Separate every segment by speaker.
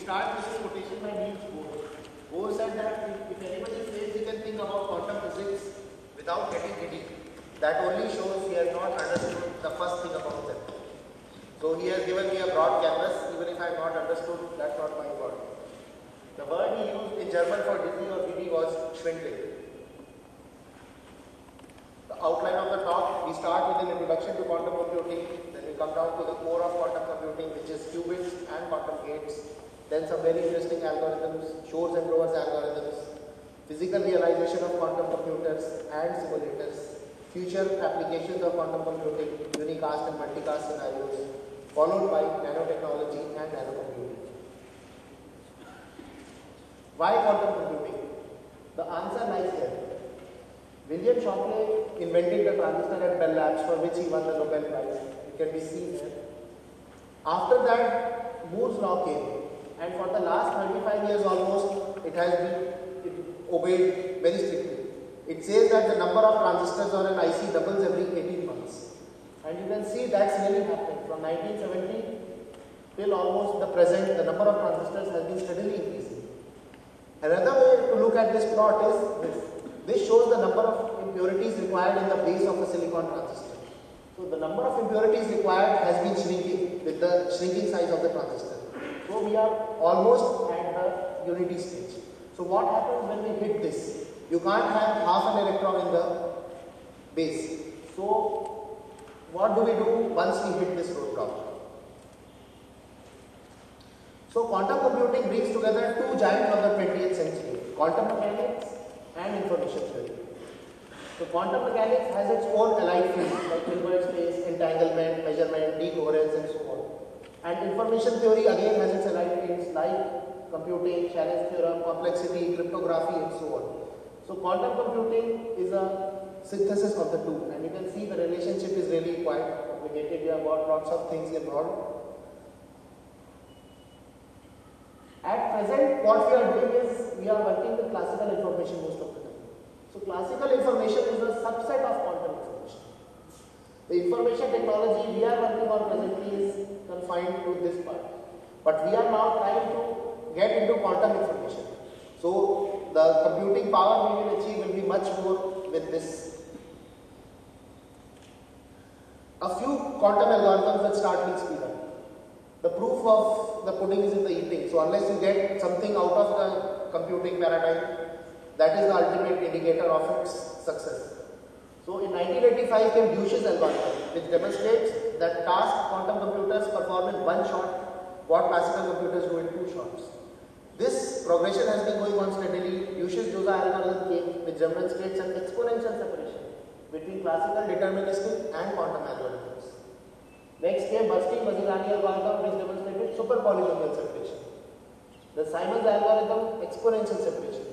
Speaker 1: start with this quotation by Niels Bohr. Bohr said that if anybody says he can think about quantum physics without getting giddy, that only shows he has not understood the first thing about them. So he has given me a broad canvas. Even if I have not understood, that's not my word. The word he used in German for dizzy or giddy was schwindelig. The outline of the talk, we start with an introduction to quantum computing, then we come down to the core of quantum computing, which is qubits and quantum gates, then some very interesting algorithms, Shor's and Brouwer's algorithms, physical realization of quantum computers and simulators, future applications of quantum computing, unicast and multicast scenarios, followed by nanotechnology and nanocomputing. Why quantum computing? The answer lies here. William Shockley invented the transistor at Bell Labs, for which he won the Nobel Prize. It can be seen here. After that, Moore's law came, and for the last 35 years almost, it has been obeyed very strictly. It says that the number of transistors on an IC doubles every 18 months. And you can see that's really happening. From 1970 till almost the present, the number of transistors has been steadily increasing. Another way to look at this plot is this. This shows the number of impurities required in the base of a silicon transistor. So the number of impurities required has been shrinking with the shrinking size of the transistor. So we are almost at the unity stage. So what happens when we hit this? You can't have half an electron in the base. So what do we do once we hit this roadblock? So quantum computing brings together two giants of the 20th century, quantum mechanics and information theory. So quantum mechanics has its own allied fields like Hilbert space, entanglement, measurement, decoherence and so on. And information theory again has its allied fields like computing, Shannon's theorem, complexity, cryptography and so on. So quantum computing is a synthesis of the two, and you can see the relationship is really quite complicated. We have got lots of things involved. At present, what we are doing is we are working with classical information most of the time. So classical information is a subset of quantum information. The information technology we are working on presently is confined to this part. But we are now trying to get into quantum information. So the computing power we will achieve will be much more with this. A few quantum algorithms will start with speed up. The proof of the pudding is in the eating. So unless you get something out of the computing paradigm, that is the ultimate indicator of its success. So in 1985 came Buche's algorithm, which demonstrates that task quantum computers perform in one shot what classical computers do in two shots. This progression has been going on steadily. Buche's Jozsa algorithm came, which demonstrates an exponential separation between classical deterministic and quantum algorithms. Next came Bernstein-Maserani algorithm, which demonstrated super polynomial separation. The Simon's algorithm, exponential separation.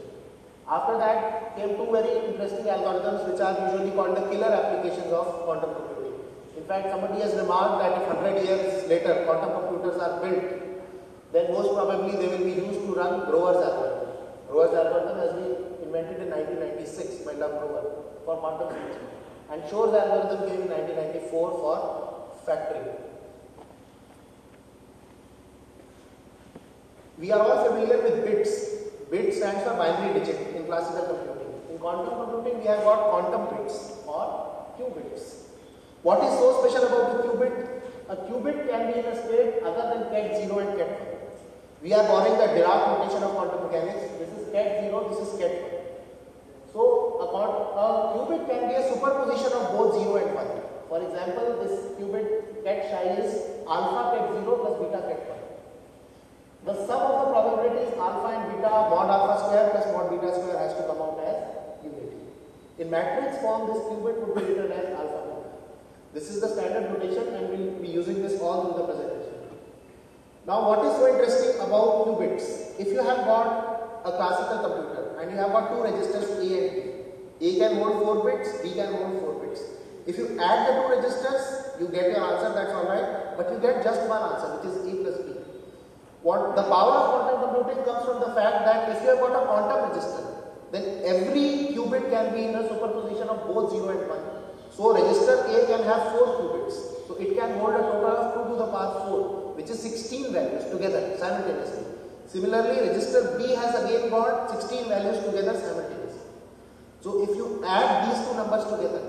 Speaker 1: After that came two very interesting algorithms which are usually called the killer applications of quantum computing. In fact, somebody has remarked that if 100 years later quantum computers are built, then most probably they will be used to run Brouwer's algorithm. Brouwer's algorithm has been invented in 1996 by Love Brouwer for quantum physics. And Shor's algorithm came in 1994 for factoring. We are all familiar with bits. Bit stands for binary digit in classical computing. In quantum computing, we have got quantum bits or qubits. What is so special about the qubit? A qubit can be in a state other than ket 0 and ket 1. We are borrowing the Dirac notation of quantum mechanics. This is ket 0, this is ket 1. So a qubit can be a superposition of both 0 and 1. For example, this qubit ket psi is alpha ket 0 plus beta ket 1. The sum of the probabilities alpha and beta mod alpha square plus mod beta square has to come out as unity. In matrix form, this qubit would be written as alpha beta. This is the standard notation and we will be using this all through the presentation. Now what is so interesting about qubits? If you have got a classical computer and you have got two registers A and B, A can hold 4 bits, B can hold 4 bits. If you add the two registers, you get your answer, that's alright, but you get just one answer, which is A plus B. What the power of quantum computing comes from the fact that if you have got a quantum register, then every qubit can be in a superposition of both 0 and 1. So register A can have 4 qubits. So it can hold a total of 2 to the power 4, which is 16 values together simultaneously. Similarly, register B has again got 16 values together simultaneously. So if you add these two numbers together,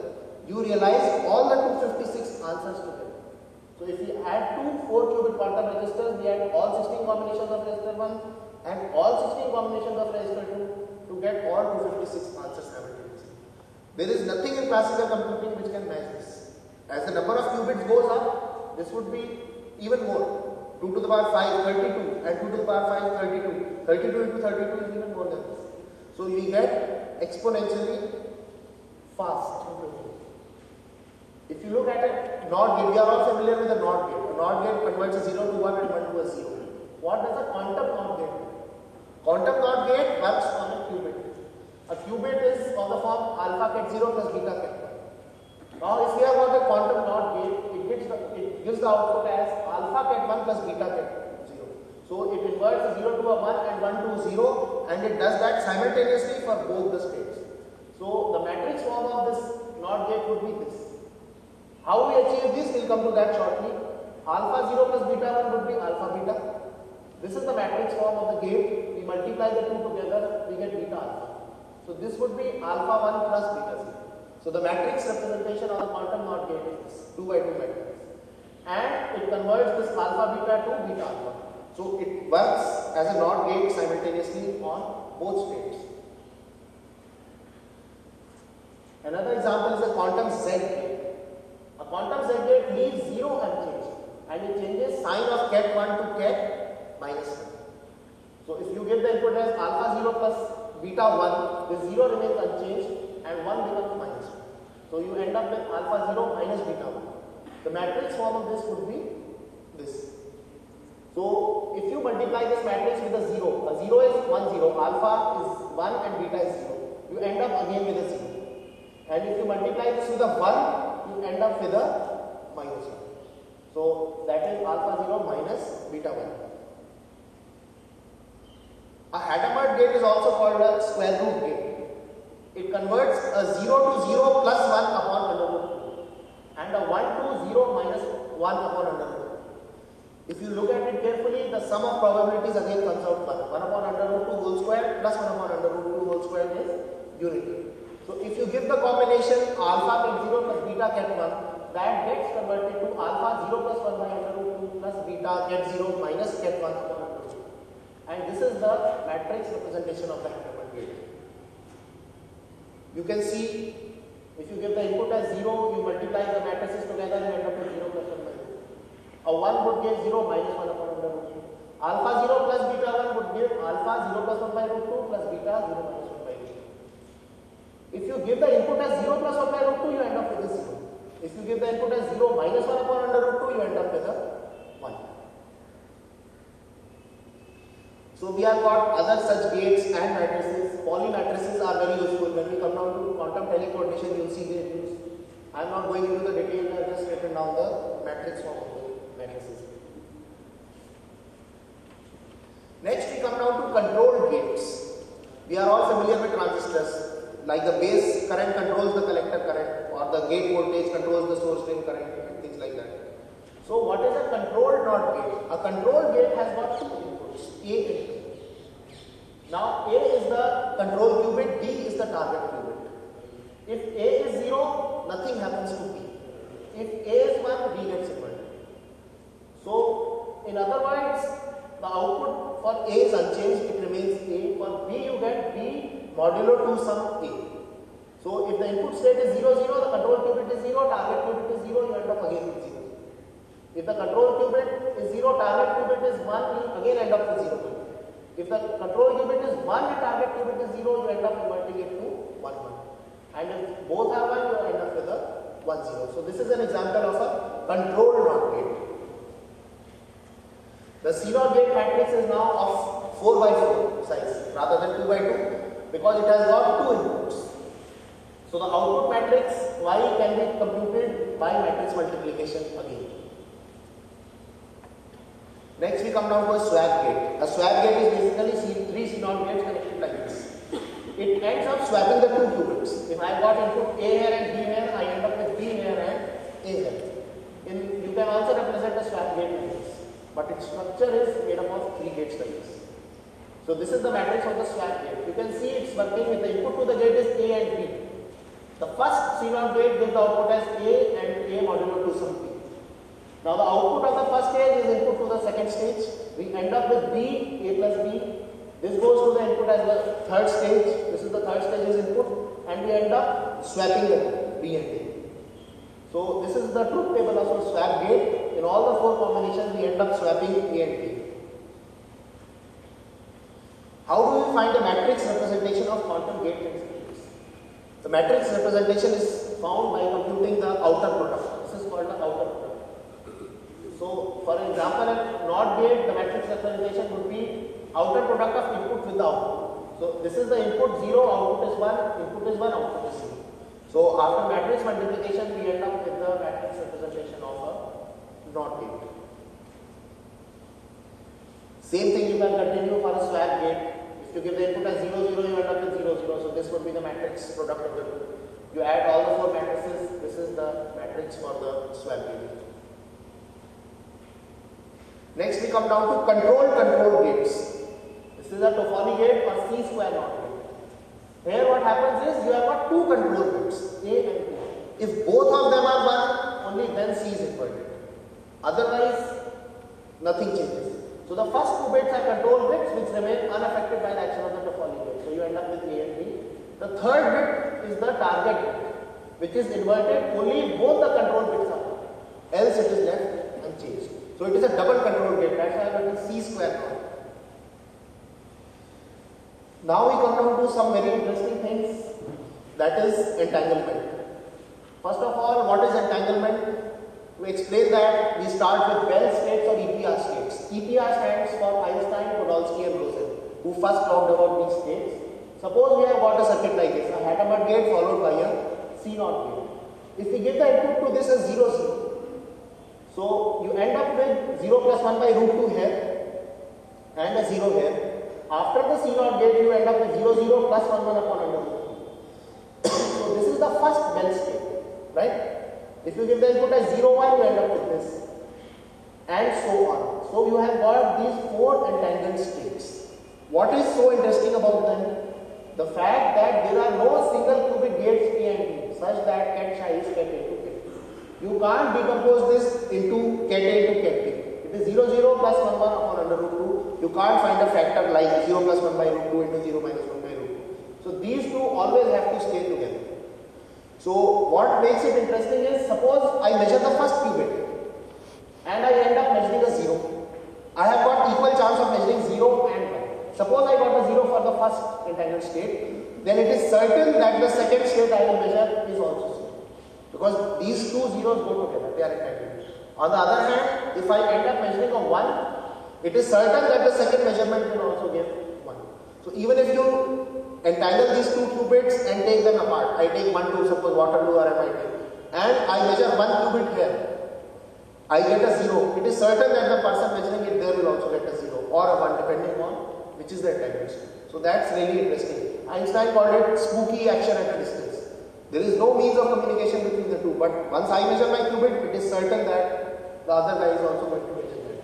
Speaker 1: you realize all the 256 answers together. So if we add two 4-qubit quantum registers, we add all 16 combinations of register 1 and all 16 combinations of register 2 to get all 256 answers simultaneously. There is nothing in classical computing which can match this. As the number of qubits goes up, this would be even more. 2 to the power 5, 32, and 2 to the power 5, 32. 32 into 32 is even more than this. So we get exponentially fast improvement. If you look at a NOT gate, we are all familiar with a NOT gate. A NOT gate converts a 0 to 1 and 1 to a 0. What does a quantum NOT gate do? Quantum NOT gate works on a qubit. A qubit is of the form alpha ket 0 plus beta ket 1. Now if we have got a quantum NOT gate, it gives the output as alpha ket 1 plus beta ket 0. So it inverts 0 to a 1 and 1 to a 0, and it does that simultaneously for both the states. So the matrix form of this NOT gate would be this. How we achieve this, we'll come to that shortly. Alpha 0 plus beta 1 would be alpha beta. This is the matrix form of the gate. We multiply the two together, we get beta alpha. So this would be alpha 1 plus beta 0. So the matrix representation of the quantum NOT gate is 2 by 2 matrix. And it converts this alpha beta to beta alpha. So it works as a NOT gate simultaneously on both states. Another example is a quantum Z gate. A quantum Z gate leaves 0 unchanged and it changes sign of ket 1 to ket minus 1. So if you give the input as alpha 0 plus beta 1, the 0 remains unchanged and 1 becomes minus 1. So you end up with alpha 0 minus beta 1. The matrix form of this would be this. So if you multiply this matrix with a 0 is 1 0, alpha is 1 and beta is 0. You end up again with a 0. And if you multiply this with a 1, you end up with a minus 1. So that is alpha 0 minus beta 1. A Hadamard gate is also called a square root gate. It converts a 0 to 0 plus 1 upon under root 2 and a 1 to 0 minus 1 upon under root 2. If you look at it carefully, the sum of probabilities again comes out 1. 1 upon under root 2 whole square plus 1 upon under root 2 whole square is unity. So if you give the combination alpha ket 0 plus beta ket 1, that gets converted to alpha 0 plus 1 by under root 2 plus beta ket 0 minus ket 1 upon under root 2. And this is the matrix representation of the Hadamard gate. You can see if you give the input as 0, you multiply the matrices together, you end up with 0 plus 1 by root 2. A 1 would give 0 minus 1 upon under root 2. Alpha 0 plus beta 1 would give alpha 0 plus 1 by root 2 plus beta 0 minus 1 by root 2. If you give the input as 0 plus 1 by root 2, you end up with a 0. If you give the input as 0 minus 1 upon under root 2, you end up with a 1. So we have got other such gates and matrices. Polymatrices are very useful. When we come down to quantum telecoordination, you will see they use. I am not going into the details, I have just written down the matrix form of the matrices. Next we come down to controlled gates. We are all familiar with transistors. Like the base current controls the collector current, or the gate voltage controls the source drain current, and things like that. So what is a controlled NOT gate? A controlled gate has got two inputs, A and B. Now A is the control qubit, B is the target qubit. If A is 0, nothing happens to B. If A is 1, B gets inverted. So in other words, the output for A is unchanged, it remains A. For B you get B modulo 2 sum A. So if the input state is 0 0, the control qubit is 0, target qubit is 0, you end up again with 0. If the control qubit is 0, target qubit is 1, you again end up with 0. If the control qubit is 1 and target qubit is 0, you end up converting it to 1 1. And if both are 1, you end up with a 1 0. So this is an example of a controlled NOT gate. The CNOT gate matrix is now of 4 by 4 size rather than 2 by 2 because it has got two inputs. So the output matrix Y can be computed by matrix multiplication again. Next we come down to a swap gate. A swap gate is basically three CNOT gates connected like this. It ends up swapping the two qubits. If I got input A here and B here, I end up with B here and A here. You can also represent a swap gate like this. But its structure is made up of 3 gates like this. So this is the matrix of the swap gate. You can see it's working with the input to the gate is A and B. The first C0 gate gives the output as A and A modulo 2 some B. Now the output of the first stage is input to the second stage. We end up with B, A plus B. This goes to the input as the third stage. This is the third stage's input, and we end up swapping the B and A. So this is the truth table of a swap gate. In all the four combinations, we end up swapping A and B. How do we find the matrix representation of quantum gate transistors? The matrix representation is found by computing the outer product. This is called the outer product. So, for example, at NOT gate, the matrix representation would be outer product of input with the output. So, this is the input 0, output is 1, input is 1, output is 0. So, after matrix multiplication, we end up with the matrix representation of a NOT gate. Same thing you can continue for a swap gate. If you give the input as 0, 0, you end up with 0, 0. So this would be the matrix product of the two. You add all the four matrices, this is the matrix for the swap gate. Next we come down to control gates. This is a Toffoli gate or C square NOT gate. Here what happens is you have got two control bits, A and B. If both of them are 1, only then C is inverted. Otherwise, nothing changes. So the first two bits are control bits which remain unaffected by the action of the Toffoli gate. So you end up with A and B. The third bit is the target bit, which is inverted only if both the control bits are on. Else it is left unchanged. So it is a double control gate. That's why I have written C square NOT. Now we come down to some very interesting things, that is entanglement. First of all, what is entanglement? To explain that, we start with Bell states or EPR states. EPR stands for Einstein, Podolsky and Rosen, who first talked about these states. Suppose we have got a circuit like this, a Hadamard gate followed by a C0 gate. If we give the input to this as 0, 0, so you end up with 0 plus 1 by root 2 here and a 0 here. After the C0 gate, you end up with 0, 0 plus 1, 1 upon under root 2. So this is the first Bell state, right? If you give the input as 0, 1, you end up with this, and so on. So you have got these four entangled states. What is so interesting about them? The fact that there are no single cubic gates A and B, such that ket psi is ket A to ket B. You can't decompose this into ket A to ket B. It is 0, 0 plus 1, 1 upon under root 2. You can't find a factor like 0 plus 1 by root 2 into 0 minus 1 by root 2. So these two always have to stay together. So what makes it interesting is, suppose I measure the first qubit and I end up measuring a 0. I have got equal chance of measuring 0 and 1. Suppose I got a 0 for the first entangled state, then it is certain that the second state I will measure is also 0. Because these two zeros go together, they are entangled. On the other hand, if I end up measuring a 1, it is certain that the second measurement will also give 1. So even if you entangle these two qubits and take them apart. I take one to suppose Waterloo or MIT and I measure one qubit here. I get a 0. It is certain that the person measuring it there will also get a 0 or a 1 depending on which is the entanglement. So that's really interesting. Einstein called it spooky action at a distance. There is no means of communication between the two, but once I measure my qubit, it is certain that the other guy is also going to measure that.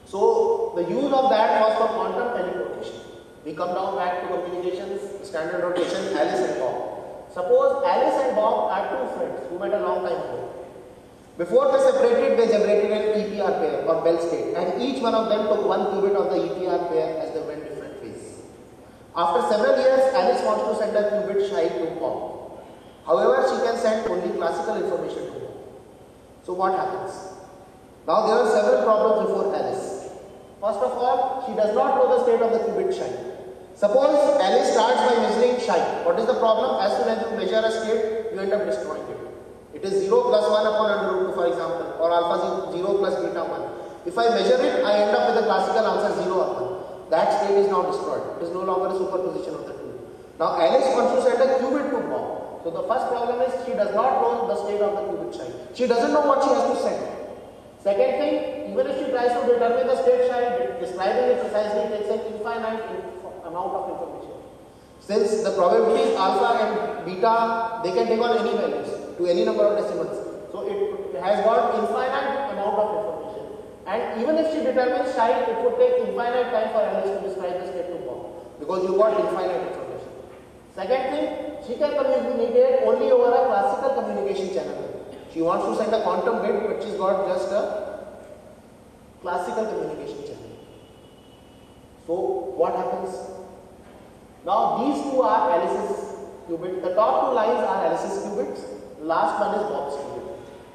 Speaker 1: So the use of that was for quantum teleportation. We come down back to communications, standard notation, Alice and Bob. Suppose Alice and Bob are two friends who met a long time ago. Before they separated, they generated an EPR pair or Bell state, and each one of them took one qubit of the EPR pair as they went different ways. After several years, Alice wants to send a qubit psi to Bob. However, she can send only classical information to Bob. So what happens? Now there are several problems before Alice. First of all, she does not know the state of the qubit psi. Suppose Alice starts by measuring psi. What is the problem? As soon as you measure a state, you end up destroying it. It is 0 plus 1 upon under root 2, for example, or alpha 0 plus beta 1. If I measure it, I end up with the classical answer 0 or 1. That state is now destroyed. It is no longer a superposition of the two. Now Alice wants to send a qubit to Bob. So the first problem is she does not know the state of the qubit psi. She doesn't know what she has to send. Second thing, even if she tries to determine the state psi, describing it precisely takes an infinite amount of information. Since the probabilities alpha and beta, they can take on any values to any number of decimals. So it has got infinite amount of information. And And even if she determines psi, it would take infinite time for Alice to describe the state to Bob, because you got infinite information. Second thing, she can communicate only over a classical communication channel. She wants to send a quantum bit, but she's got just a classical communication channel. So what happens? Now these two are Alice's qubits. The top two lines are Alice's qubits. Last one is Bob's qubit.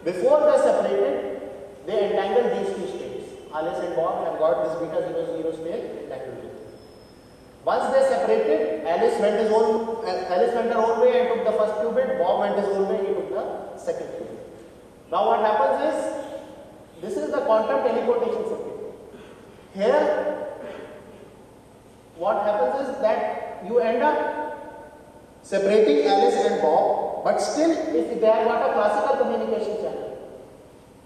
Speaker 1: Before they separated, they entangled these two states. Alice and Bob have got this beta 00 state entangled. Once they separated, Alice went her own way and took the first qubit. Bob went his own way, he took the second qubit. Now what happens is, this is the quantum teleportation circuit. Here, what happens is that you end up separating Alice and Bob, but still, if they have got a classical communication channel,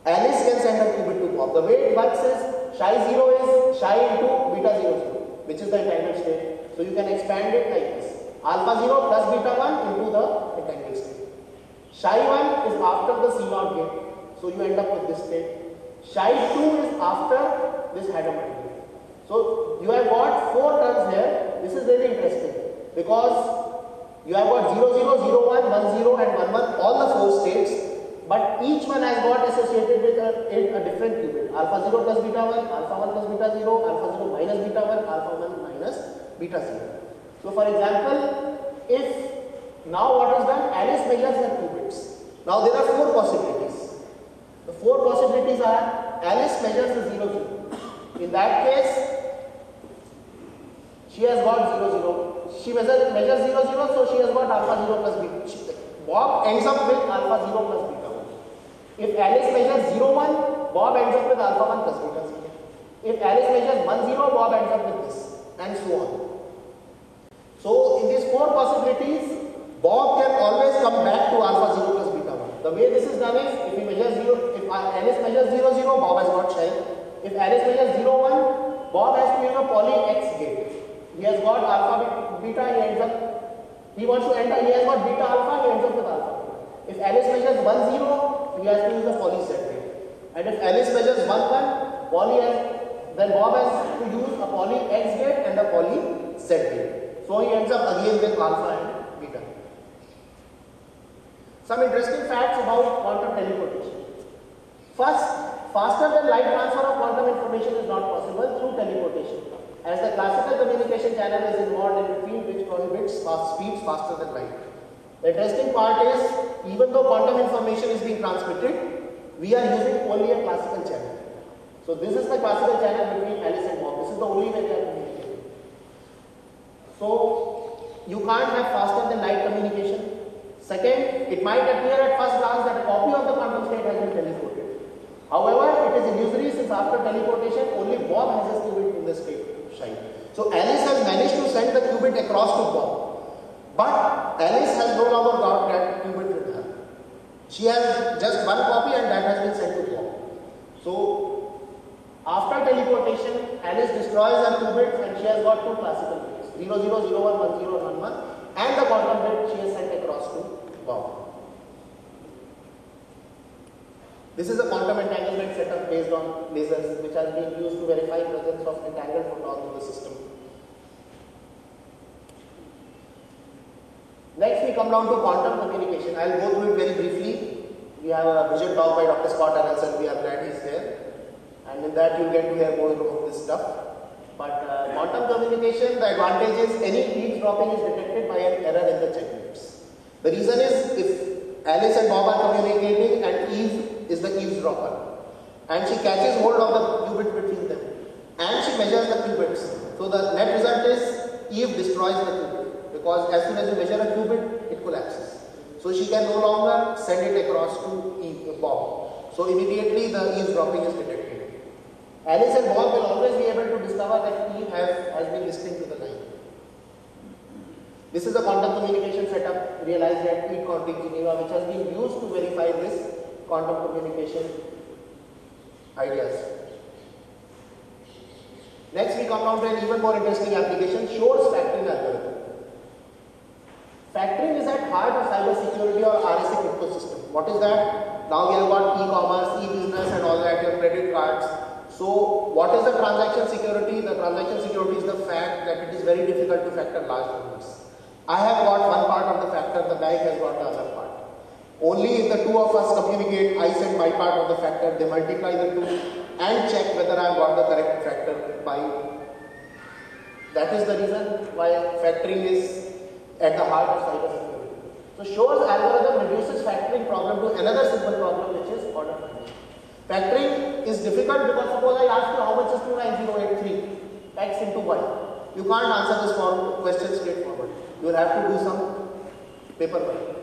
Speaker 1: Alice can send a qubit to Bob. The way it works is, psi 0 is psi into beta 00, which is the entangled state. So you can expand it like this. Alpha 0 plus beta 1 into the entangled state. Psi 1 is after the C0 gate. So you end up with this state. Psi 2 is after this Hadamard gate. So you have got 4 terms here. This is very interesting because you have got 0, 0, 0, 1, 1, 0 and 1, 1, all the 4 states, but each one has got associated with a different qubit. Alpha 0 plus beta 1, alpha 1 plus beta 0, alpha 0 minus beta 1, alpha 1 minus beta 0. So for example, if now what is done, Alice measures her qubits. Now there are 4 possibilities. The 4 possibilities are, Alice measures the 0, 0. In that case, she has got 0, 0. She measures 0, 0, so she has got alpha 0 plus beta. Bob ends up with alpha 0 plus beta 1. If Alice measures 0, 1, Bob ends up with alpha 1 plus beta 0. If Alice measures 1, 0, Bob ends up with this, and so on. So in these 4 possibilities, Bob can always come back to alpha 0 plus beta 1. The way this is done is, if Alice measures 0, 0, Bob has got psi. If Alice measures 0, 1, Bob has to use a poly X gate. He has got alpha beta, he wants to enter, he has got beta alpha, he ends up with alpha. If Alice measures 1, 0, he has to use a poly Z gate. And if Alice measures 1, 1, then Bob has to use a poly X gate and a poly Z gate. So he ends up again with alpha and beta. Some interesting facts about quantum teleportation. First, faster than light transfer of quantum information is not possible through teleportation, as the classical communication channel is involved in between, which prohibits speeds faster than light. The interesting part is, even though quantum information is being transmitted, we are using only a classical channel. So this is the classical channel between Alice and Bob. This is the only way they are communicating. So you can't have faster than light communication. Second, it might appear at first glance that a copy of the quantum state has been teleported. However, it is illusory, since after teleportation, only Bob has his qubit in the state psi. So Alice has managed to send the qubit across to Bob, but Alice has no longer got that qubit with her. She has just one copy and that has been sent to Bob. So after teleportation, Alice destroys her qubits and she has got 2 classical bits, 0, 0, 0, 1, 1, 0, 1, 1, and the quantum bit she has sent across to Bob. This is a quantum entanglement setup based on lasers, which has been used to verify presence of entangled photons in the system. Next, we come down to quantum communication. I will go through it very briefly. We have a vision talk by Dr. Scott Aronson. We are glad he is there. And in that, you will get to hear more of this stuff. But quantum communication, the advantage is any eavesdropping is detected by an error in the check bits. The reason is, if Alice and Bob are communicating and Eve is the eavesdropper, and she catches hold of the qubit between them, and she measures the qubits. So the net result is Eve destroys the qubit, because as soon as you measure a qubit, it collapses. So she can no longer send it across to Bob. So immediately the eavesdropping is detected. Alice and Bob will always be able to discover that Eve has been listening to the line. This is a quantum communication setup realized at ETH in Geneva, which has been used to verify this quantum communication ideas. Next, we come down to an even more interesting application, Shor's factoring algorithm. Factoring is at heart of cyber security or RSA crypto system. What is that? Now we have got e-commerce, e-business and all that, your credit cards. So what is the transaction security? The transaction security is the fact that it is very difficult to factor large numbers. I have got one part of the factor, the bank has got the other part. Only if the two of us communicate, I send my part of the factor, they multiply the two and check whether I have got the correct factor by. That is the reason why factoring is at the heart of cybersecurity. So Shor's algorithm reduces factoring problem to another simple problem, which is order finding. Factoring is difficult because suppose I ask you how much is 29083 x into y. You can't answer this question straightforward. You will have to do some paperwork.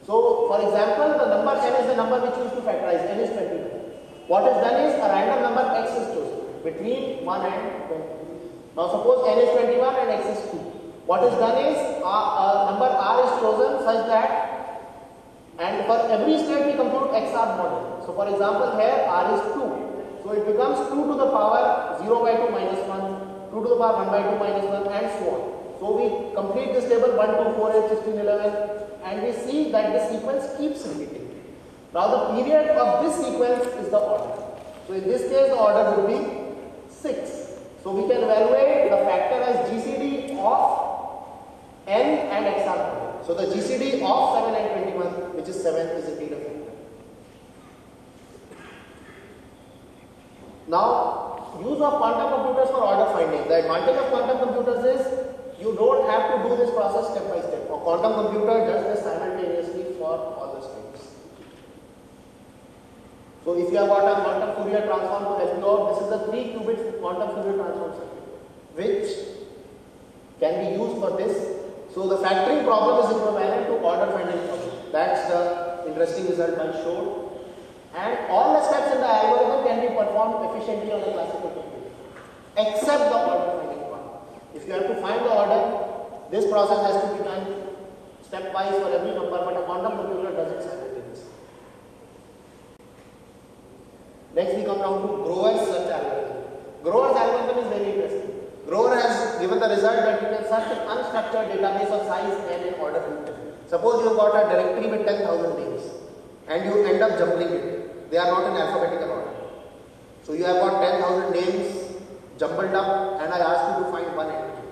Speaker 1: So for example, the number n is the number which you use to factorize, n is 21. What is done is a random number x is chosen between 1 and 20. Now suppose n is 21 and x is 2. What is done is number r is chosen such that, and for every state we compute XR model. So for example here r is 2. So it becomes 2 to the power 0 by 2 minus 1, 2 to the power 1 by 2 minus 1 and so on. So we complete this table 1, 2, 4, 8, 16, 11 and we see that the sequence keeps repeating. Now the period of this sequence is the order. So in this case the order would be 6. So we can evaluate the factor as GCD of n and XR model. So the GCD of 7 and 21, which is 7, is indeed a factor. Now, use of quantum computers for order finding. The advantage of quantum computers is you don't have to do this process step by step. A quantum computer does this simultaneously for all the states. So if you have got a quantum Fourier transform to help you out, this is the 3 qubits quantum Fourier transform circuit, which can be used for this. So the factoring problem is equivalent to order finding problem. That's the interesting result I showed. And all the steps in the algorithm can be performed efficiently on a classical computer, except the order finding part. If you have to find the order, this process has to be done stepwise for every number, but a quantum computer does it simultaneously. Next we come down to Grover's search algorithm. Grover's algorithm is very interesting. Grover has given the result that you can search an unstructured database of size n in order to 10. Suppose you have got a directory with 10,000 names and you end up jumbling it. They are not in alphabetical order. So you have got 10,000 names jumbled up and I ask you to find one entry.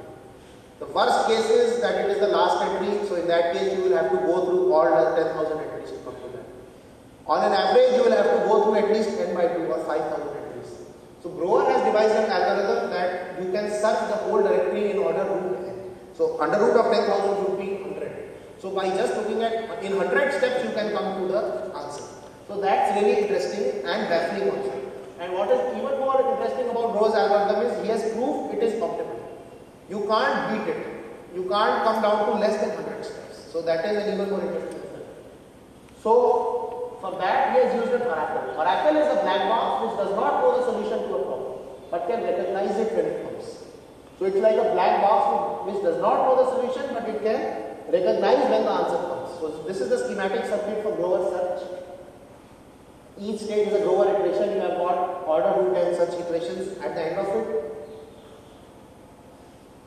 Speaker 1: The worst case is that it is the last entry, so in that case you will have to go through all the 10,000 entries to come to that. On an average you will have to go through at least n by 2 or 5,000 entries. So Grover has devised an algorithm that you can search the whole directory in order root n. So under root of 10,000 would be 100. So by just looking at in 100 steps you can come to the answer. So that's really interesting and baffling also. And what is even more interesting about Grover's algorithm is he has proved it is optimal. You can't beat it. You can't come down to less than 100 steps. So that is an even more interesting result. So for that he has used an oracle. Oracle is a black box which does not know the solution to a problem but can recognize it when it comes. So it's like a black box which does not know the solution but it can recognize when the answer comes. So this is the schematic circuit for Grover search. Each stage is a Grover iteration. You have got order root and such iterations at the end of it.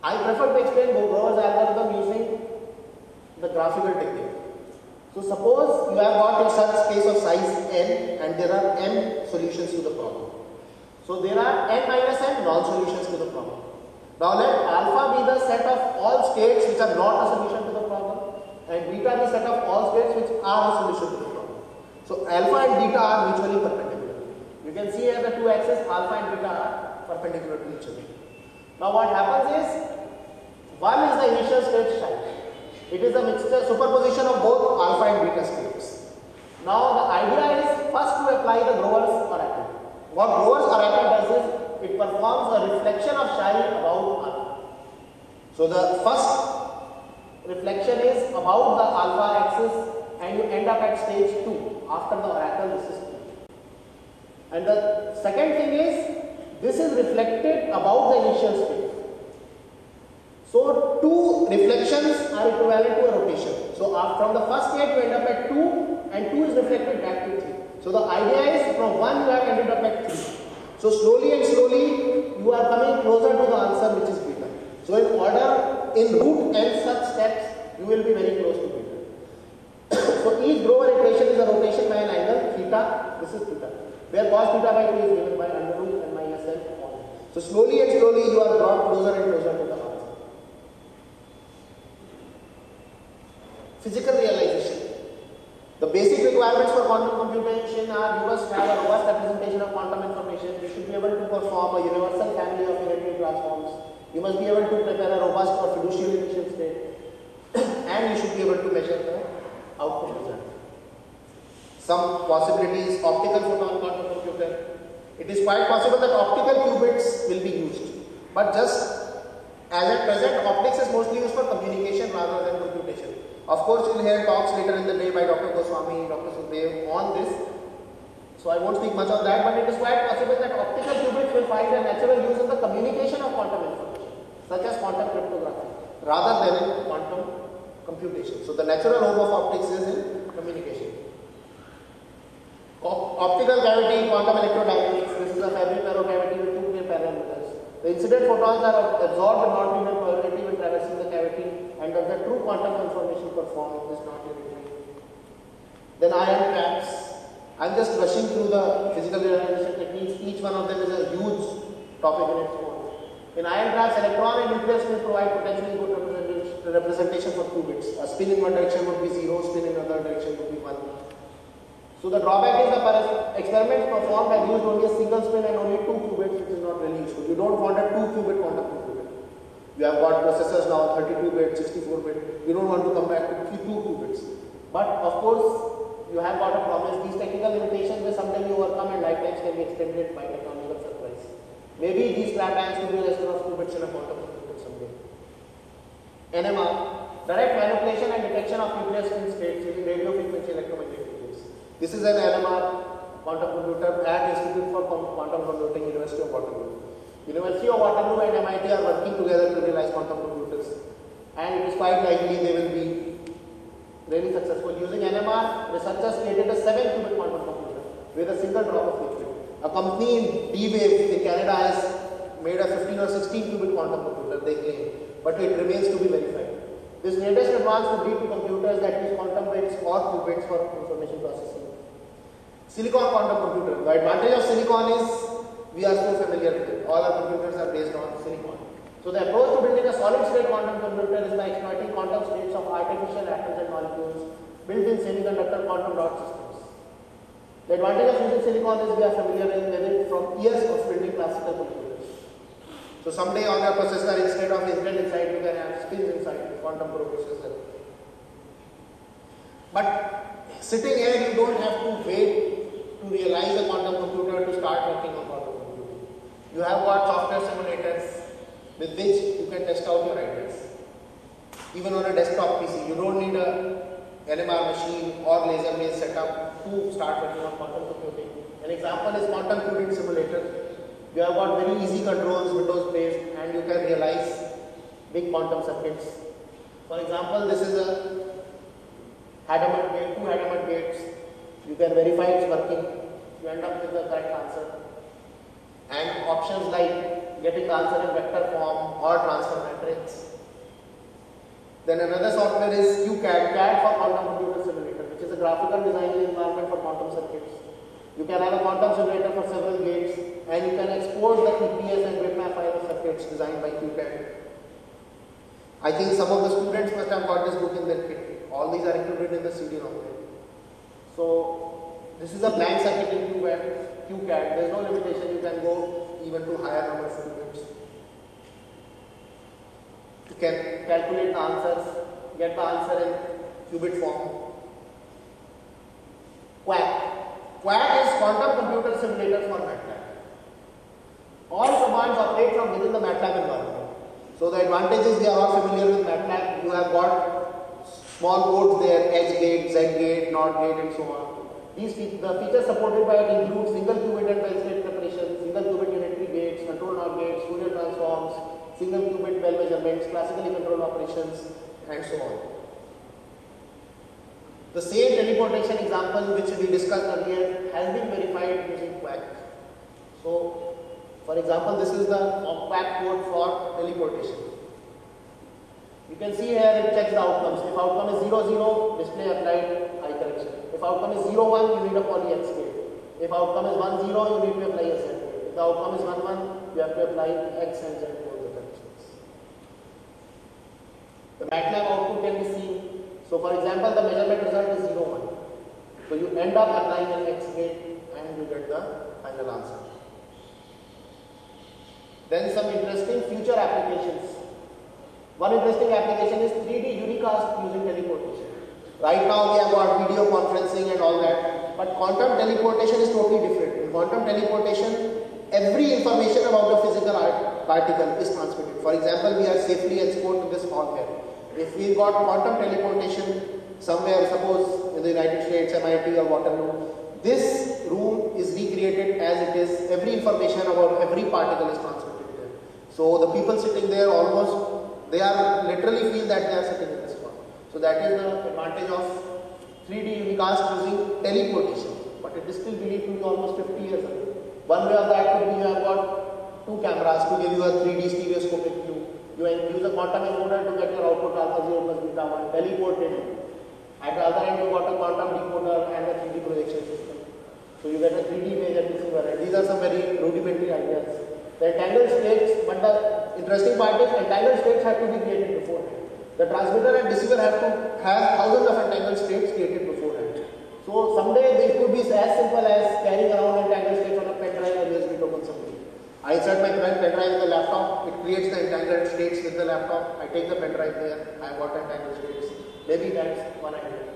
Speaker 1: I prefer to explain Grover's algorithm using the graphical technique. So suppose you have got your search space of size n and there are n solutions to the problem. So there are n minus n non-solutions to the problem. Now let alpha be the set of all states which are not a solution to the problem and beta be the set of all states which are a solution to the problem. So alpha and beta are mutually perpendicular. You can see here the two axes alpha and beta are perpendicular to each other. Now what happens is, one is the initial state psi. It is a mixture superposition of both alpha and beta states. Now the idea is first to apply the Grover's oracle. What Grover's oracle does is it performs a reflection of psi about alpha. So the first reflection is about the alpha axis and you end up at stage 2 after the oracle this is 2. And the second thing is this is reflected about the initial state. So two reflections are equivalent to a rotation. So from the first state you end up at 2 and 2 is reflected back to 3. So the idea is from 1 you have ended up at 3. So slowly and slowly you are coming closer to the answer which is beta. So in order, in root and such steps you will be very close to beta. So each Grover iteration is a rotation by an angle theta. This is theta. Where cos theta by 2 is given by under root n minus So slowly and slowly you are brought closer and closer to the answer. Physical realization. The basic requirements for quantum computation are you must have a robust representation of quantum information. You should be able to perform a universal family of unitary transforms. You must be able to prepare a robust or fiduciary initial state. And you should be able to measure the output result. Some possibilities, optical photon quantum computer. It is quite possible that optical qubits will be used. But just as at present, optics is mostly used for communication rather than computation. Of course, you will hear talks later in the day by Dr. Goswami, Dr. Sukhdev on this. So I won't speak much on that, but it is quite possible that optical qubits will find a natural use in the communication of quantum information, such as quantum cryptography, rather than in quantum computation. So the natural home of optics is in communication. Optical cavity, quantum electrodynamics. This is a fabric narrow cavity with two clear parallel mirrors. The incident photons are absorbed and not being coherently when traversing the cavity, and thus the true quantum transformation performed is not unitary. Then ion traps. I'm just rushing through the physical realization techniques. Each one of them is a huge topic in its own. In ion traps, electron and nucleus will provide potentially good representation for qubits. A spin in one direction would be 0, spin in another direction would be 1. So the drawback is the experiments performed have used only a single spin and only 2 qubits, which is not really useful. You don't want a 2-qubit quantum computer. You have got processors now 32-bit, 64-bit. You don't want to come back to 2 qubits. But of course, you have got a promise. These technical limitations may someday be overcome and lifetimes can be extended by technological surprise. Maybe these trap bands could be less than of qubits in a quantum computer someday. NMR, direct manipulation and detection of nuclear spin states using radio frequency electromagnetic waves. This is an NMR quantum computer at Institute for Quantum Computing, University of Waterloo. University of Waterloo and MIT are working together to realize quantum computers, and it is quite likely they will be really successful. Using NMR, researchers created a 7-qubit quantum computer with a single drop of liquid. A company in D-Wave in Canada has made a 15 or 16-qubit quantum computer, they claim, but it remains to be verified. This latest advance could lead to computers that use quantum bits or qubits for information processing. Silicon quantum computer. The advantage of silicon is we are so familiar with it. All our computers are based on silicon. So the approach to building a solid-state quantum computer is by exploiting quantum states of artificial atoms and molecules built in semiconductor quantum dot systems. The advantage of using silicon is we are familiar with it from years of building classical computers. So someday on your processor, instead of Intel inside, you can have spins inside, quantum processor. But sitting here, you don't have to wait to realize a quantum computer to start working on quantum computing. You have got software simulators with which you can test out your ideas. Even on a desktop PC, you don't need a NMR machine or laser-based setup to start working on quantum computing. An example is quantum qubit simulator. You have got very easy controls, Windows-based, and you can realize big quantum circuits. For example, this is a Hadamard gate, 2 Hadamard gates. You can verify it's working. You end up with the correct answer. And options like getting the answer in vector form or transfer matrix. Then another software is QCAD, CAD for quantum computer simulator, which is a graphical design environment for quantum circuits. You can have a quantum simulator for several gates, and you can export the EPS and bitmap file of circuits designed by QCAD. I think some of the students must have got this book in their kit. All these are included in the CD ROM. So this is a blank circuit in QCAD. There is no limitation. You can go even to higher number of qubits. You can calculate the answers, get the answer in qubit form. QUAC. QUAC is quantum computer simulator for MATLAB. All commands operate from within the MATLAB environment. So the advantage is they are all familiar with MATLAB. You have got small codes there, H gate, Z gate, NOT gate, and so on. The features supported by it include single qubit and Bell state preparation, single qubit unitary gates, control NOT gates, Fourier transforms, single qubit Bell measurements, classically controlled operations, and so on. The same teleportation example which we discussed earlier has been verified using QUAC. So, for example, this is the QUAC code for teleportation. You can see here it checks the outcomes. If outcome is 0, 0, display applied, high correction. If outcome is 0, 1, you need a poly X gate. If outcome is 1, 0, you need to apply a Z gate. If the outcome is 1, 1, you have to apply X and Z to the conditions. The MATLAB output can be seen. So for example, the measurement result is 0, 1. So you end up applying an X gate and you get the final answer. Then some interesting future applications. One interesting application is 3D unicast using teleportation. Right now we have got video conferencing and all that, but quantum teleportation is totally different. In quantum teleportation, every information about the physical particle is transmitted. For example, we are safely escorted to this hall here. If we got quantum teleportation somewhere, suppose in the United States, MIT or Waterloo, this room is recreated as it is. Every information about every particle is transmitted there. So the people sitting there almost, they are literally feel that they are sitting in this hall. So that is the advantage of 3D unicast using teleportation. But it is still believed to be almost 50 years ago. One way of that could be you have got two cameras to give you a 3D stereoscopic view. You use a quantum encoder to get your output alpha 0 plus beta 1, teleport it. At the other end you got a quantum decoder and a 3D projection system. So you get a 3D image at receiver end. These are some very rudimentary ideas. The entangled states, but the interesting part is entangled states have to be created beforehand. The transmitter and receiver have to have thousands of entangled states created beforehand. So someday it could be as simple as carrying around entangled states on a pen drive or USB token someday. I insert my pen drive in the laptop, it creates the entangled states with the laptop, I take the pen drive there, I have got entangled states. Maybe that's one idea.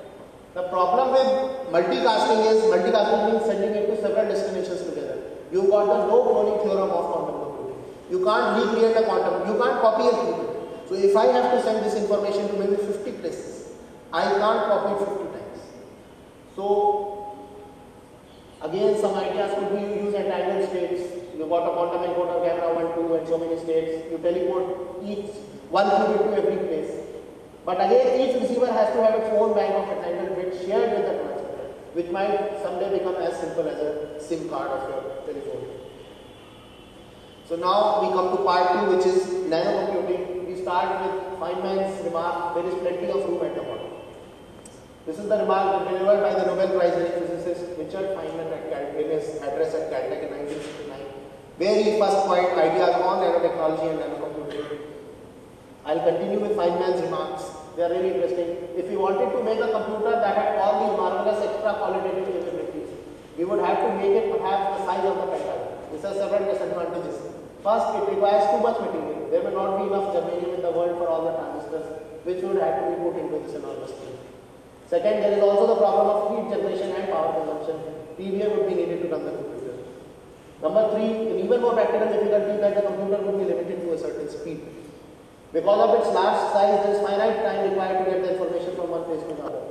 Speaker 1: The problem with multicasting is, multicasting means sending it to several destinations together. You got the no cloning theorem of quantum computing. You can't recreate a quantum, you can't copy a qubit. So if I have to send this information to maybe 50 places, I can't copy it 50 times. So again, some ideas could be you use entangled states. You got a quantum encoder camera 1, 2 and so many states. You teleport each one qubit to every place. But again, each receiver has to have its own bank of entangled bits shared with the transmitter, which might someday become as simple as a SIM card of your telephone. So now we come to part 2, which is nanocomputing. We start with Feynman's remark, there is plenty of room at the bottom. This is the remark delivered by the Nobel Prize winning physicist Richard Feynman in his address at Caltech in 1959, where he first coined ideas on nanotechnology and nanocomputing. I'll continue with Feynman's remarks. They are really interesting. If we wanted to make a computer that had all these marvelous extra qualitative capabilities, we would have to make it perhaps the size of the pentagon. This has several disadvantages. First, it requires too much material. There may not be enough germanium in the world for all the transistors, which would have to be put into this enormous thing. Second, there is also the problem of heat generation and power consumption. PVA would be needed to run the computer. Number 3, an even more practical difficulty is that the computer would be limited to a certain speed. Because of its large size, there is finite time required to get the information from one place to the other.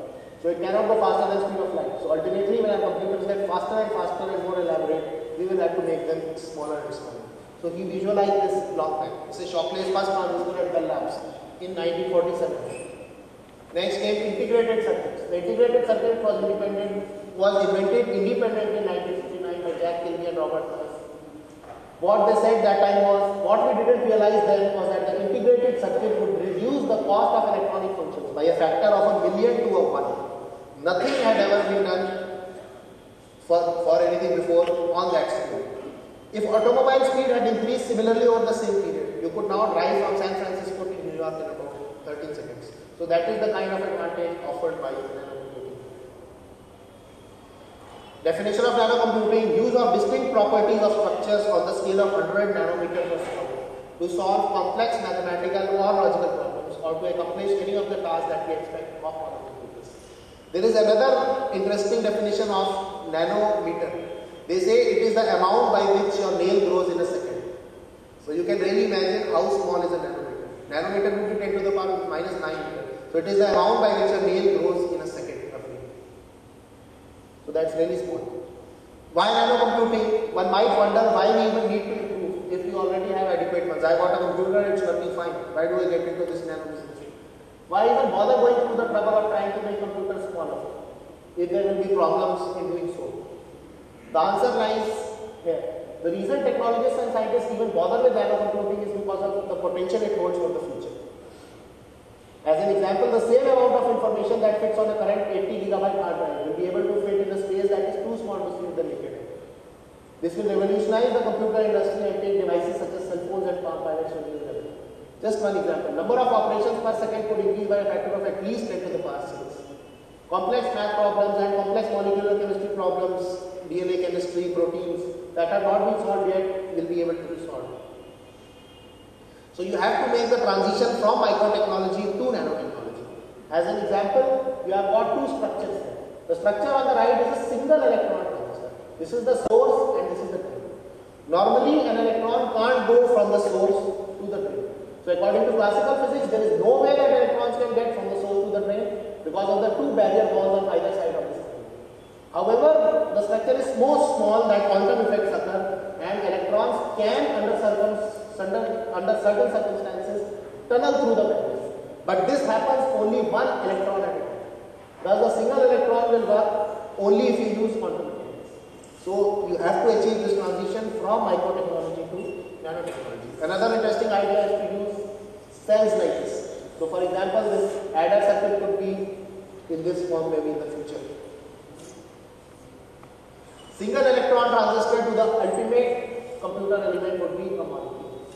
Speaker 1: So it cannot go faster than speed of light. So ultimately, when our computers get faster and faster and more elaborate, we will have to make them smaller and smaller. So he visualized this long time. This is Shockley's first transistor at Bell Labs in 1947. Next came integrated circuits. The integrated circuit was invented independently in 1959 by Jack Kilby and Robert Noyce. What they said that time was, what we didn't realize then was that the integrated circuit would reduce the cost of electronic functions by a factor of 1 million to 1. Nothing had ever been done for anything before on that scale. If automobile speed had increased similarly over the same period, you could now drive from San Francisco to New York in about 13 seconds. So that is the kind of advantage offered by nanocomputing. Definition of nanocomputing: use of distinct properties of structures on the scale of 100 nanometers of scale to solve complex mathematical or logical problems or to accomplish any of the tasks that we expect of our computers. There is another interesting definition of nanometer. They say it is the amount by which your nail grows in a second. So you can really imagine how small is a nanometer. Nanometer would be 10 to the power minus 9 meter. So it is the amount by which a nail grows in a second roughly. So that's really small. Why nanocomputing? One might wonder why we even need to improve if we already have adequate ones. I got a computer, it's working fine. Why do I get into this nano business? Why even bother going through the trouble of trying to make computers smaller if there will be problems in doing so? The answer lies here. The reason technologists and scientists even bother with nanocomputing is because of the potential it holds for the future. As an example, the same amount of information that fits on a current 80 gigabyte hard drive will be able to fit in a space that is too small to see with the naked eye. This will revolutionize the computer industry and take devices such as cell phones and Palm Pilots to new level. Just one example, number of operations per second could increase by a factor of at least 10 to the power 6. Complex math problems and complex molecular chemistry problems, DNA chemistry, proteins that have not been solved yet will be able to be solved. So you have to make the transition from microtechnology to nanotechnology. As an example, you have got two structures here. The structure on the right is a single electron transistor. This is the source and this is the drain. Normally an electron can't go from the source to the drain. So according to classical physics, there is no way that electrons can get from the source to the drain because of the two barrier walls on either side of the screen. However, the structure is so small that quantum effects occur and electrons can under certain circumstances tunnel through the barriers. But this happens only one electron at a time. Thus a single electron will work only if you use quantum mechanics. So you have to achieve this transition from microtechnology to nanotechnology. Another interesting idea is to use cells like this. So for example, this adder circuit could be in this form maybe in the future. Single electron transistor to the ultimate computer element would be a molecule.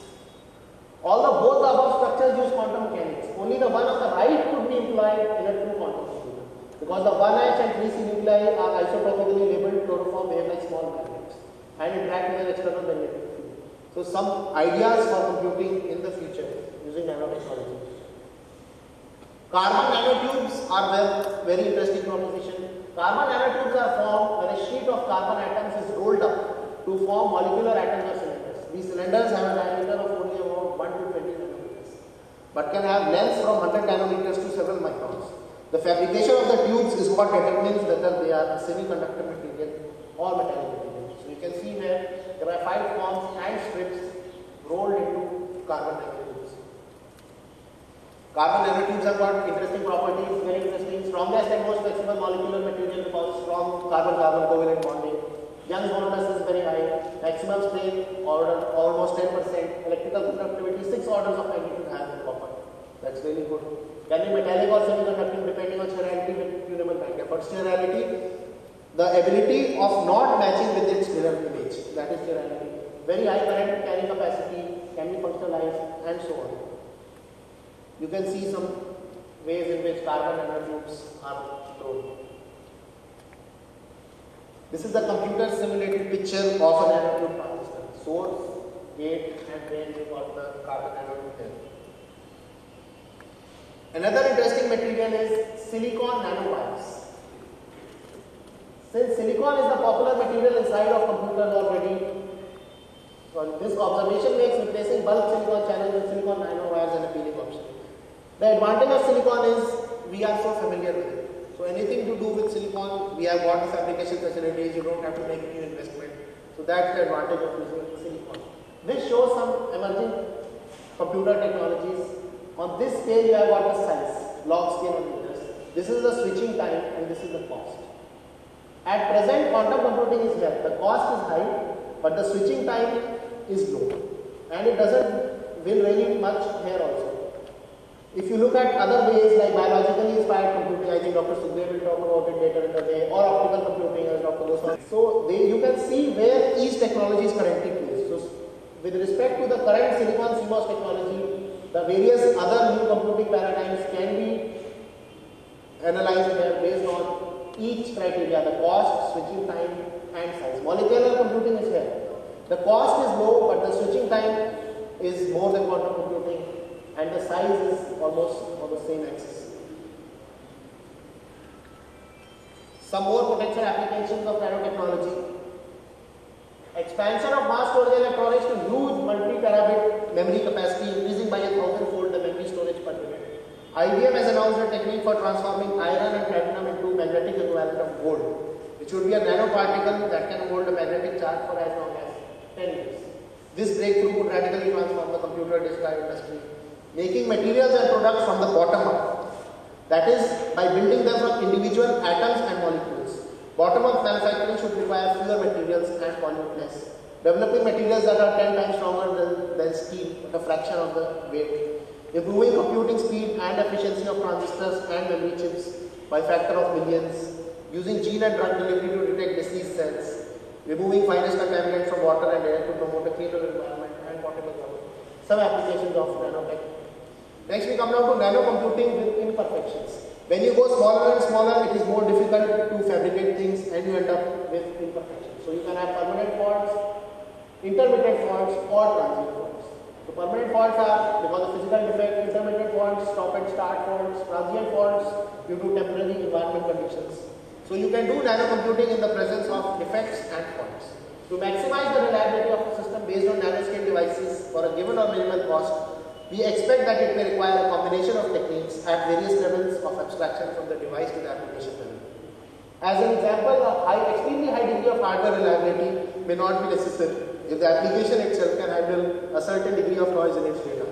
Speaker 1: Although both the above structures use quantum mechanics, only the one on the right could be employed in a true quantum computer. Because the 1s and 3s nuclei are isotopically labeled chloroform, behave like small magnets and interact with an external magnetic field. So some ideas for computing in the future using nanotechnology. Carbon nanotubes are a very interesting proposition. Carbon nanotubes are formed when a sheet of carbon atoms is rolled up to form molecular atoms or cylinders. These cylinders have a diameter of only about 1 to 20 nanometers, but can have lengths from 100 nanometers to several microns. The fabrication of the tubes is what determines whether they are semiconductor material or metallic material. So you can see here graphite forms and strips rolled into carbon nanotubes. Carbon nanotubes have got interesting properties, very interesting. Strongest and most flexible molecular material because strong carbon-carbon covalent bonding. Young's modulus is very high. Maximum strain order almost 10%. Electrical conductivity 6 orders of magnitude higher than copper. That's really good. Can be metallic or semiconducting depending on chirality with tunable band. For chirality, the ability of not matching with its mirror image. That is chirality. Very high current carrying capacity, can be functionalized and so on. You can see some ways in which carbon nanotubes are grown. This is the computer simulated picture of a nanotube transistor. Source, gate and drain, we got the carbon nanotube here. Another interesting material is silicon nanowires. Since silicon is the popular material inside of computers already, this observation makes replacing bulk silicon channels with silicon nanowires an appealing option. The advantage of silicon is we are so familiar with it. So anything to do with silicon, we have got the fabrication facilities, you don't have to make new investment. So that's the advantage of using silicon. This shows some emerging computer technologies. On this scale you have got the size, log scale of meters. This is the switching time and this is the cost. At present quantum computing is here. The cost is high but the switching time is low. And it doesn't win really much here also. If you look at other ways like biologically inspired computing, I think Dr. Sukhdev will talk about it later in the day, or optical computing as Dr. Goswami. So you can see where each technology is currently placed. So with respect to the current silicon CMOS technology, the various other new computing paradigms can be analyzed here based on each criteria, the cost, switching time and size. Molecular computing is here. The cost is low but the switching time is more than quantum computing. And the size is almost on the same axis. Some more potential applications of nanotechnology. Expansion of mass storage electronics to huge multi-terabit memory capacity, increasing by 1,000-fold the memory storage per unit. IBM has announced a technique for transforming iron and platinum into magnetic equivalent of gold, which would be a nanoparticle that can hold a magnetic charge for as long as 10 years. This breakthrough would radically transform the computer disk drive industry, making materials and products from the bottom up. That is, by building them from individual atoms and molecules. Bottom-up manufacturing should require fewer materials and pollute less. Developing materials that are 10 times stronger than steel, at a fraction of the weight. Improving computing speed and efficiency of transistors and memory chips by factor of millions. Using gene and drug delivery to detect disease cells. removing finest contaminants from water and air to promote a cleaner environment and portable power. Some applications of nanotech. Next we come down to nanocomputing with imperfections. When you go smaller and smaller, it is more difficult to fabricate things and you end up with imperfections. So you can have permanent faults, intermittent faults or transient faults. So permanent faults are because of physical defect, intermittent faults, stop and start faults, transient faults due to temporary environment conditions. So you can do nanocomputing in the presence of defects and faults. To maximize the reliability of the system based on nanoscale devices for a given or minimal cost, we expect that it may require a combination of techniques at various levels of abstraction from the device to the application level. As an example, extremely high degree of hardware reliability may not be necessary if the application itself can handle a certain degree of noise in its data.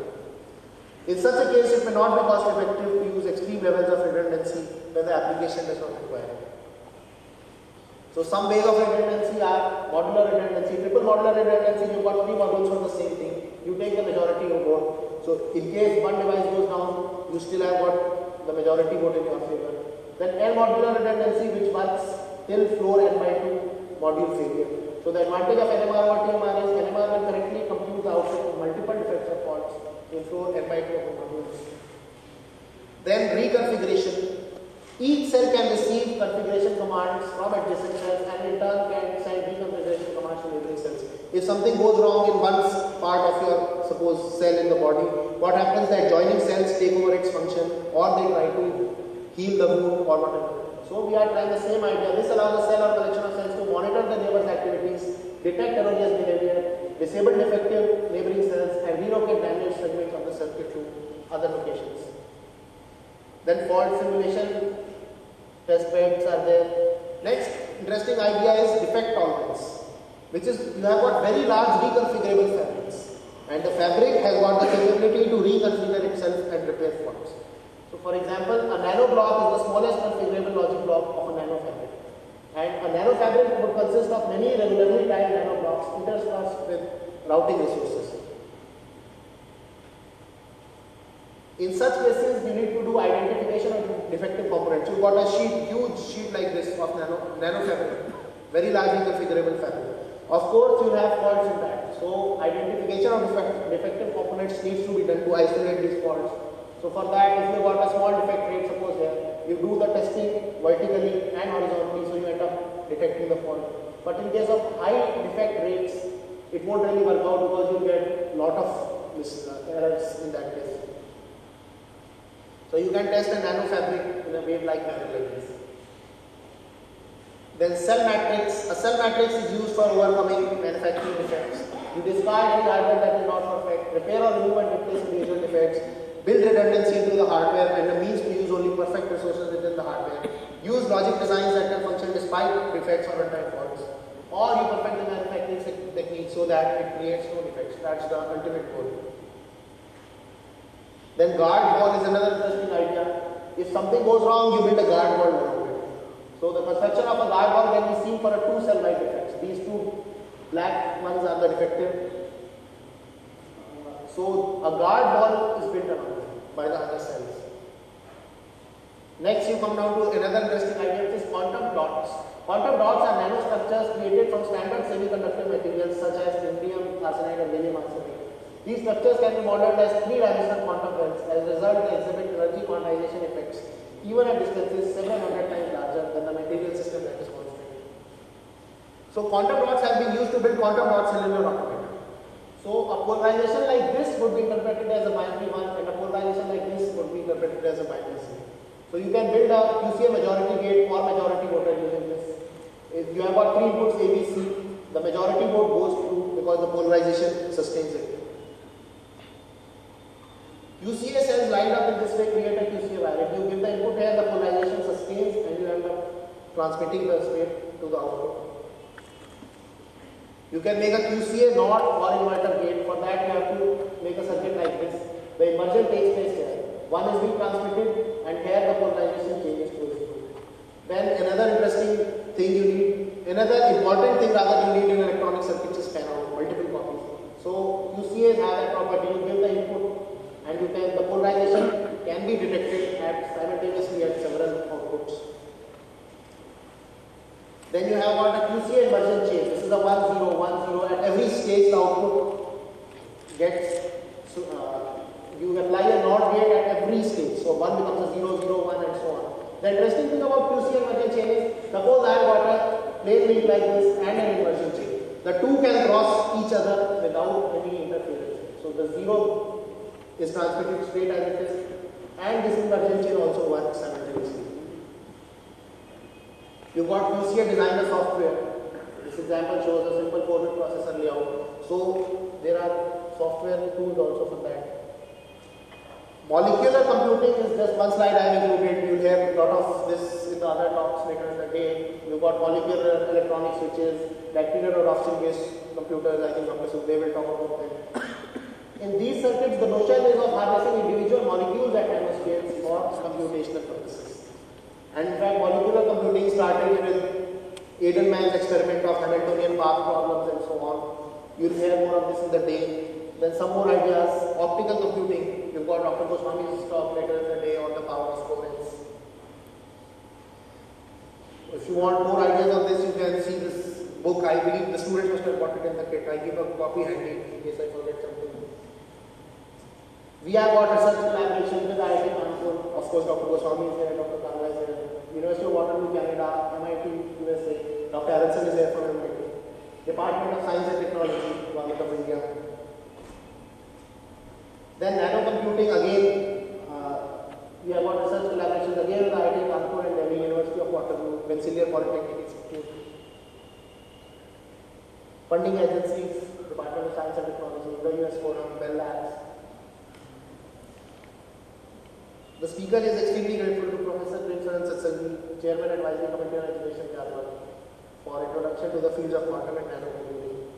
Speaker 1: In such a case, it may not be cost effective to use extreme levels of redundancy when the application does not require it. So some ways of redundancy are modular redundancy. Triple modular redundancy, you've got 3 modules for the same thing. You take the majority of vote. So in case one device goes down, you still have got the majority vote in your favor. Then N modular redundancy, which works till floor N by 2 module failure. So the advantage of NMR over TMR is NMR will correctly compute the output of multiple defects or faults in floor N by 2 of the modules. Then reconfiguration. Each cell can receive configuration commands from adjacent cells and in turn can send reconfiguration commands to neighboring cells. If something goes wrong in one part of your, suppose, cell in the body, what happens that joining cells take over its function or they try to heal the wound or whatever. So we are trying the same idea. This allows a cell or collection of cells to monitor the neighbor's activities, detect erroneous behavior, disable defective neighboring cells and relocate damaged segments of the circuit to other locations. Then fault simulation. Test beds are there. Next interesting idea is defect tolerance, which is you have got very large reconfigurable fabrics and the fabric has got the capability to reconfigure itself and repair faults. So for example, a nano block is the smallest configurable logic block of a nano fabric, and a nano fabric would consist of many regularly tied nano blocks interspersed with routing resources. In such cases, you need to do identification of defective components. You've got a sheet, huge sheet like this of nano fabric, very largely configurable fabric. Of course, you have faults in that. So, identification of defective components needs to be done to isolate these faults. So, for that, if you've got a small defect rate, suppose here, you do the testing vertically and horizontally, so you end up detecting the fault. But in case of high defect rates, it won't really work out because you get a lot of errors in that case. So you can test a nano fabric in a wave-like manner like this. Then cell matrix. A cell matrix is used for overcoming manufacturing defects. You discard any hardware that is not perfect, repair or remove and replace individual defects, build redundancy into the hardware and a means to use only perfect resources within the hardware. Use logic designs that can function despite defects or runtime faults. Or you perfect the manufacturing technique so that it creates no defects. That's the ultimate goal. Then guard wall is another interesting idea. If something goes wrong, you build a guard wall around it. So the construction of a guard wall can be seen for a 2 cell-like defects. These 2 black ones are the defective. So a guard wall is built around it by the other cells. Next you come down to another interesting idea, which is quantum dots. Quantum dots are nanostructures created from standard semiconductor materials such as indium arsenide and gallium arsenide. These structures can be modeled as 3-dimensional quantum wells. As a result, they exhibit energy quantization effects even at distances several hundred times larger than the material system that is constant. So quantum dots have been used to build quantum dot cylinder automata. So a polarization like this would be interpreted as a binary 1 and a polarization like this would be interpreted as a binary 0. So you can build a QCA majority gate or majority voter using this. If you have got 3 inputs A, B, C, the majority vote goes through because the polarization sustains it. QCA cells lined up in this way create a QCA wire. If you give the input here, the polarization sustains and you end up transmitting the state to the output. You can make a QCA NOT or inverter gate. For that you have to make a circuit like this. The immersion takes place here. One is being transmitted and here the polarization changes to 0. Then another interesting thing you need, another important thing rather you need in electronic circuits is fan-out, multiple copies. So QCAs have that property. You give the input and you can, the polarization can be detected simultaneously at several outputs. Then you have got a QCA inversion chain. This is is a 1 0 1 0. At every stage the output gets, you apply a NOT gate at every stage. So 1 becomes a 0 0 1 and so on. The interesting thing about QCM merging chain is, suppose I have got a plain link like this and an inversion chain. The two can cross each other without any interference. So the 0 is transmitted straight as it is, and this inversion chain also works simultaneously. You got QCM designer software. This example shows a simple 4-bit processor layout. So there are software tools also for that. Molecular computing is just one slide I have included. You'll hear a lot of this in the other talks later in the day. You've got molecular electronic switches, bacterial or oxygen-based computers. I think Dr. Sukhdev will talk about them. In these circuits, the notion is of harnessing individual molecules at nanoscales for computational purposes. And in fact, molecular computing started with Edelman's experiment of Hamiltonian path problems and so on. You'll hear more of this in the day. Then some more ideas. Optical computing. You've got Dr. Goswami's talk later in the day on the power of coherence. If you want more ideas on this, you can see this book. I believe the students must have got it in the kit. I give a copy handy in case I forget something. We have got research collaboration with IIT Kanpur. Of course, Dr. Goswami is there, Dr. Kala is there, University of Waterloo, Canada, MIT, USA, Dr. Aronson is there from MIT, Department of Science and Technology, Government of India. Then nanocomputing again, we have got research collaborations again with IIT Kanpur and Delhi, University of Waterloo, Rensselaer Polytechnic Institute. Funding agencies, Department of Science and Technology, the US Forum, Bell Labs. The speaker is extremely grateful to Professor Premsaran Satsangi, Chairman Advisory Committee on Education, Jharkhand, for introduction to the fields of quantum and nanocomputing.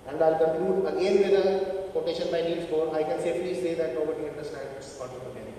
Speaker 1: And I'll conclude again with a quotation by Niels Bohr. I can safely say that nobody understands quantum mechanics.